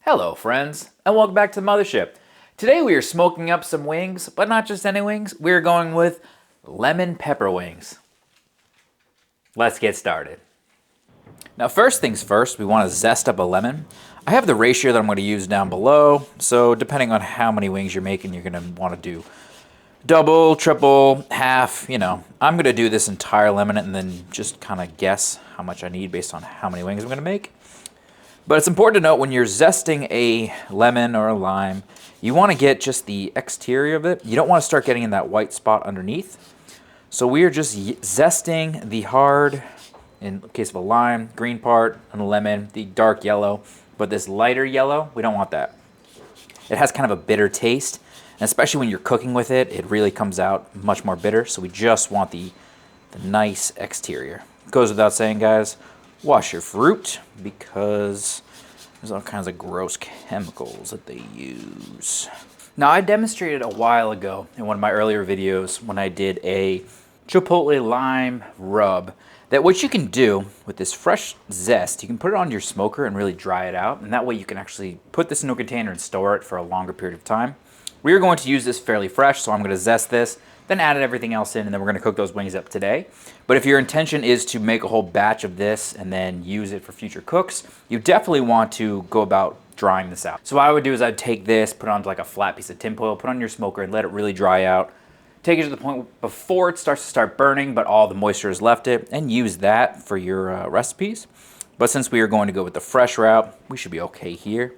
Hello friends, and welcome back to the Mothership. Today we are smoking up some wings, but not just any wings, we're going with lemon pepper wings. Let's get started. Now first things first, we want to zest up a lemon. I have the ratio that I'm going to use down below, so depending on how many wings you're making, you're going to want to do double, triple, half, I'm going to do this entire lemon and then just kind of guess how much I need based on how many wings I'm going to make. But it's important to note when you're zesting a lemon or a lime, you want to get just the exterior of it. You don't want to start getting in that white spot underneath. So we are just zesting the hard, in case of a lime, green part, and a lemon, the dark yellow. But this lighter yellow, we don't want that. It has kind of a bitter taste, and especially when you're cooking with it, it really comes out much more bitter. So we just want the nice exterior. It goes without saying, guys, wash your fruit because there's all kinds of gross chemicals that they use. Now, I demonstrated a while ago in one of my earlier videos when I did a chipotle lime rub that what you can do with this fresh zest, you can put it on your smoker and really dry it out, and that way you can actually put this into a container and store it for a longer period of time. We are going to use this fairly fresh, so I'm going to zest this, then add everything else in, and then we're going to cook those wings up today. But if your intention is to make a whole batch of this and then use it for future cooks, you definitely want to go about drying this out. So what I would do is I'd take this, put it onto like a flat piece of tinfoil, put it on your smoker and let it really dry out. Take it to the point before it starts to start burning, but all the moisture has left it, and use that for your recipes. But since we are going to go with the fresh route, we should be okay here.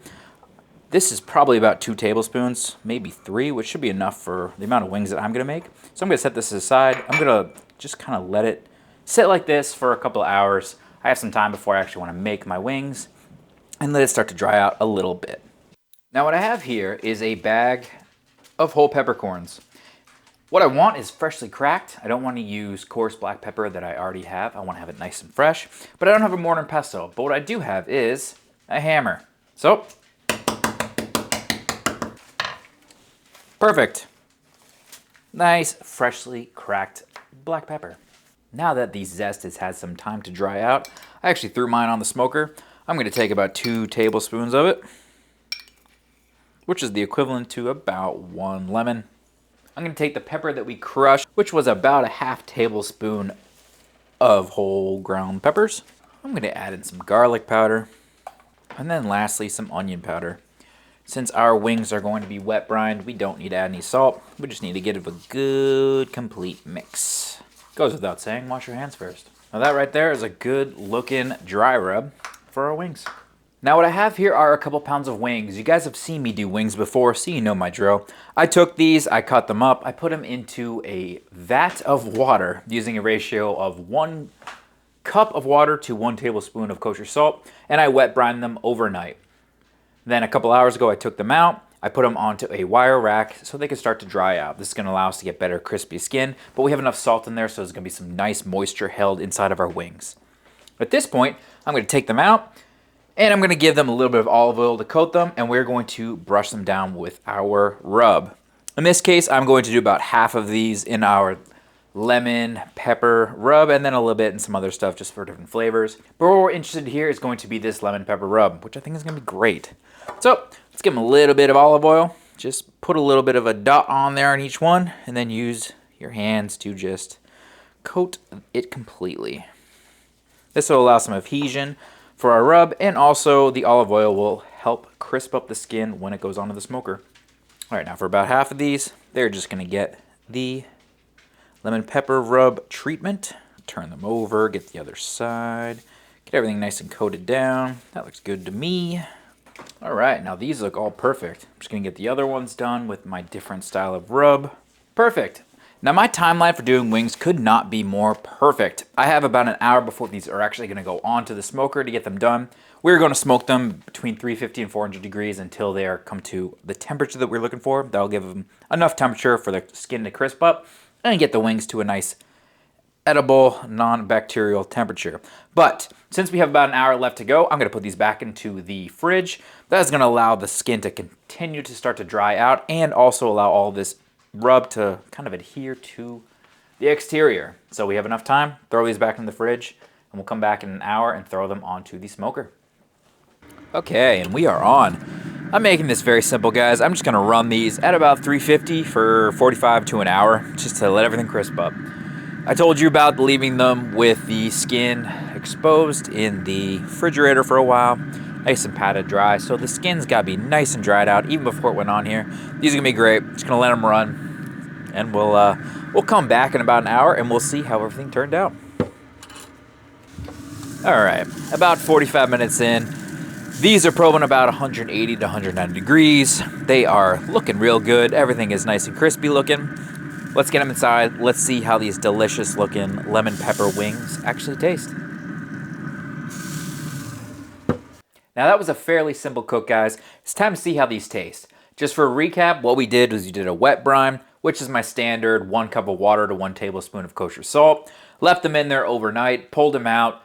This is probably about 2 tablespoons, maybe 3, which should be enough for the amount of wings that I'm going to make. So I'm going to set this aside. I'm going to just kind of let it sit like this for a couple of hours. I have some time before I actually want to make my wings, and let it start to dry out a little bit. Now what I have here is a bag of whole peppercorns. What I want is freshly cracked. I don't want to use coarse black pepper that I already have. I want to have it nice and fresh, but I don't have a mortar and pestle. But what I do have is a hammer. So, perfect. Nice, freshly cracked black pepper. Now that the zest has had some time to dry out, I actually threw mine on the smoker. I'm going to take about 2 tablespoons of it, which is the equivalent to about 1 lemon. I'm going to take the pepper that we crushed, which was about a ½ tablespoon of whole ground peppers. I'm going to add in some garlic powder, and then lastly some onion powder. Since our wings are going to be wet brined, we don't need to add any salt. We just need to get it a good, complete mix. Goes without saying, wash your hands first. Now that right there is a good looking dry rub for our wings. Now what I have here are a couple pounds of wings. You guys have seen me do wings before, so you know my drill. I took these, I cut them up, I put them into a vat of water using a ratio of 1 cup of water to 1 tablespoon of kosher salt, and I wet brined them overnight. Then a couple hours ago I took them out, I put them onto a wire rack so they can start to dry out. This is going to allow us to get better crispy skin, but we have enough salt in there so there's going to be some nice moisture held inside of our wings. At this point, I'm going to take them out, and I'm going to give them a little bit of olive oil to coat them, and we're going to brush them down with our rub. In this case, I'm going to do about half of these in our lemon pepper rub, and then a little bit in some other stuff just for different flavors. But what we're interested in here is going to be this lemon pepper rub, which I think is going to be great. So let's give them a little bit of olive oil. Just put a little bit of a dot on there on each one, and then use your hands to just coat it completely. This will allow some adhesion for our rub, and also the olive oil will help crisp up the skin when it goes onto the smoker. All right, now for about half of these, they're just going to get the lemon pepper rub treatment. Turn them over, get the other side, get everything nice and coated down. That looks good to me. All right, now these look all perfect. I'm just going to get the other ones done with my different style of rub. Perfect. Now my timeline for doing wings could not be more perfect. I have about an hour before these are actually going to go onto the smoker to get them done. We're going to smoke them between 350 and 400 degrees until they are come to the temperature that we're looking for. That'll give them enough temperature for the skin to crisp up and get the wings to a nice edible, non-bacterial temperature. But since we have about an hour left to go, I'm going to put these back into the fridge. That is going to allow the skin to continue to start to dry out and also allow all this rub to kind of adhere to the exterior. So we have enough time, throw these back in the fridge, and we'll come back in an hour and throw them onto the smoker. Okay, and we are on. I'm making this very simple, guys. I'm just gonna run these at about 350 for 45 to an hour, just to let everything crisp up. I told you about leaving them with the skin exposed in the refrigerator for a while, nice and patted dry. So the skin's gotta be nice and dried out even before it went on here. These are gonna be great. Just gonna let them run, and we'll come back in about an hour and we'll see how everything turned out. All right, about 45 minutes in. These are probing about 180 to 190 degrees. They are looking real good. Everything is nice and crispy looking. Let's get them inside. Let's see how these delicious looking lemon pepper wings actually taste. Now that was a fairly simple cook, guys. It's time to see how these taste. Just for a recap, what we did was you did a wet brine, which is my standard 1 cup of water to 1 tablespoon of kosher salt. Left them in there overnight, pulled them out,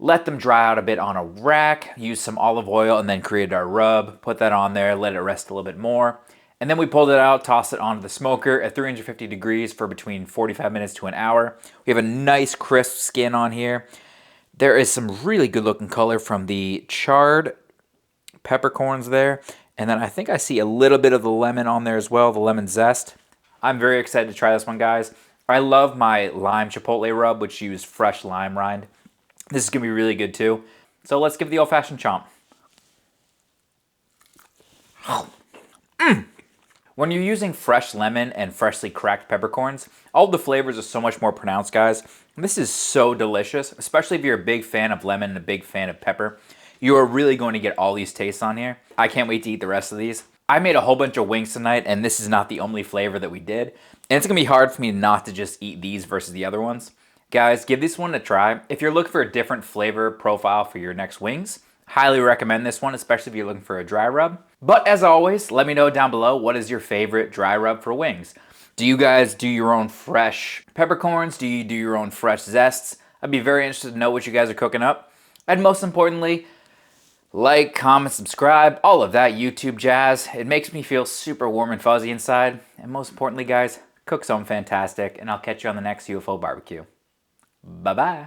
let them dry out a bit on a rack, used some olive oil, and then created our rub. Put that on there, let it rest a little bit more. And then we pulled it out, tossed it onto the smoker at 350 degrees for between 45 minutes to an hour. We have a nice crisp skin on here. There is some really good looking color from the charred peppercorns there. And then I think I see a little bit of the lemon on there as well, the lemon zest. I'm very excited to try this one, guys. I love my lime chipotle rub, which used fresh lime rind. This is going to be really good too. So let's give it the old-fashioned chomp. When you're using fresh lemon and freshly cracked peppercorns, all the flavors are so much more pronounced, guys. This is so delicious, especially if you're a big fan of lemon and a big fan of pepper. You are really going to get all these tastes on here. I can't wait to eat the rest of these. I made a whole bunch of wings tonight, and this is not the only flavor that we did. And it's going to be hard for me not to just eat these versus the other ones. Guys, give this one a try. If you're looking for a different flavor profile for your next wings, highly recommend this one, especially if you're looking for a dry rub. But as always, let me know down below, what is your favorite dry rub for wings? Do you guys do your own fresh peppercorns? Do you do your own fresh zests? I'd be very interested to know what you guys are cooking up. And most importantly, like, comment, subscribe, all of that YouTube jazz. It makes me feel super warm and fuzzy inside. And most importantly, guys, cook something fantastic, and I'll catch you on the next UFO barbecue. Bye-bye.